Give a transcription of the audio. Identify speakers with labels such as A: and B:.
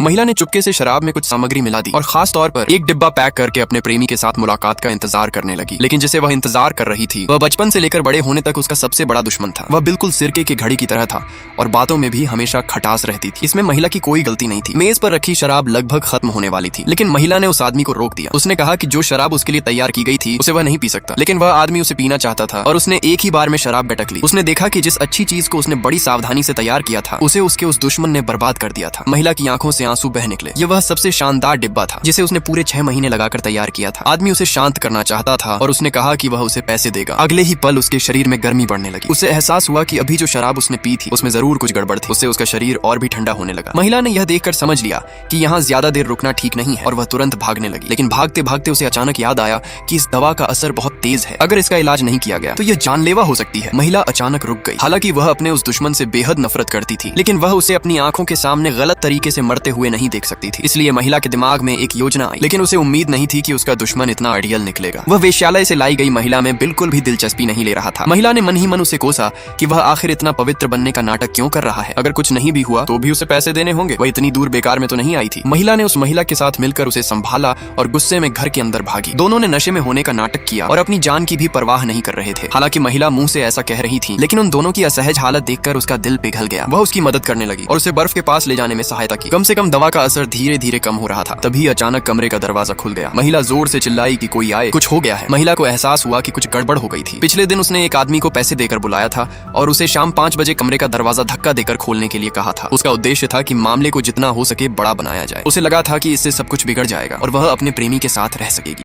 A: महिला ने चुपके से शराब में कुछ सामग्री मिला दी और खास तौर पर एक डिब्बा पैक करके अपने प्रेमी के साथ मुलाकात का इंतजार करने लगी। लेकिन जिसे वह इंतजार कर रही थी वह बचपन से लेकर बड़े होने तक उसका सबसे बड़ा दुश्मन था। वह बिल्कुल सिरके की घड़ी की तरह था और बातों में भी हमेशा खटास रहती थी। इसमें महिला की कोई गलती नहीं थी। मेज पर रखी शराब लगभग खत्म होने वाली थी, लेकिन महिला ने उस आदमी को रोक दिया। उसने कहा कि जो शराब उसके लिए तैयार की गई थी उसे वह नहीं पी सकता, लेकिन वह आदमी उसे पीना चाहता था और उसने एक ही बार में शराब गटक ली। उसने देखा कि जिस अच्छी चीज को उसने बड़ी सावधानी से तैयार किया था उसे उसके उस दुश्मन ने बर्बाद कर दिया था। महिला की आंखों से आंसू बह निकले। यह वह सबसे शानदार डिब्बा था जिसे उसने पूरे 6 महीने लगाकर तैयार किया था। आदमी उसे शांत करना चाहता था और उसने कहा कि वह उसे पैसे देगा। अगले ही पल उसके शरीर में गर्मी बढ़ने लगी। उसे एहसास हुआ कि अभी जो शराब उसने पी थी उसमें जरूर कुछ गड़बड़ थी। उससे उसका शरीर और भी ठंडा होने लगा। महिला ने यह देखकर समझ लिया कि यहाँ ज्यादा देर रुकना ठीक नहीं है और वह तुरंत भागने लगी। लेकिन भागते भागते उसे अचानक याद आया कि इस दवा का असर बहुत तेज है। अगर इसका इलाज नहीं किया गया तो यह जानलेवा हो सकती है। महिला अचानक रुक गई। हालांकि वह अपने उस दुश्मन से बेहद नफरत करती थी, लेकिन वह उसे अपनी आंखों के सामने गलत तरीके से मरते हुए नहीं देख सकती थी। इसलिए महिला के दिमाग में एक योजना आई, लेकिन उसे उम्मीद नहीं थी कि उसका दुश्मन इतना अड़ियल निकलेगा। वह वेश्यालय से लाई गई महिला में बिल्कुल भी दिलचस्पी नहीं ले रहा था। महिला ने मन ही मन उसे कोसा कि वह आखिर इतना पवित्र बनने का नाटक क्यों कर रहा है। अगर कुछ नहीं भी हुआ तो भी उसे पैसे देने होंगे। वह इतनी दूर बेकार में तो नहीं आई थी। महिला ने उस महिला के साथ मिलकर उसे संभाला और गुस्से में घर के अंदर भागी। दोनों ने नशे में होने का नाटक किया और अपनी जान की भी परवाह नहीं कर रहे थे। हालांकि महिला मुंह से ऐसा कह रही थी, लेकिन उन दोनों की असहज हालत देखकर उसका दिल पिघल गया। वह उसकी मदद करने लगी और उसे बर्फ के पास ले जाने में सहायता की। कम से कम दवा का असर धीरे धीरे कम हो रहा था। तभी अचानक कमरे का दरवाजा खुल गया। महिला जोर से चिल्लाई कि कोई आए, कुछ हो गया है। महिला को एहसास हुआ कि कुछ गड़बड़ हो गई थी। पिछले दिन उसने एक आदमी को पैसे देकर बुलाया था और उसे शाम 5 बजे कमरे का दरवाजा धक्का देकर खोलने के लिए कहा था। उसका उद्देश्य था कि मामले को जितना हो सके बड़ा बनाया जाए। उसे लगा था कि इससे सब कुछ बिगड़ जाएगा और वह अपने प्रेमी के साथ रह सकेगी।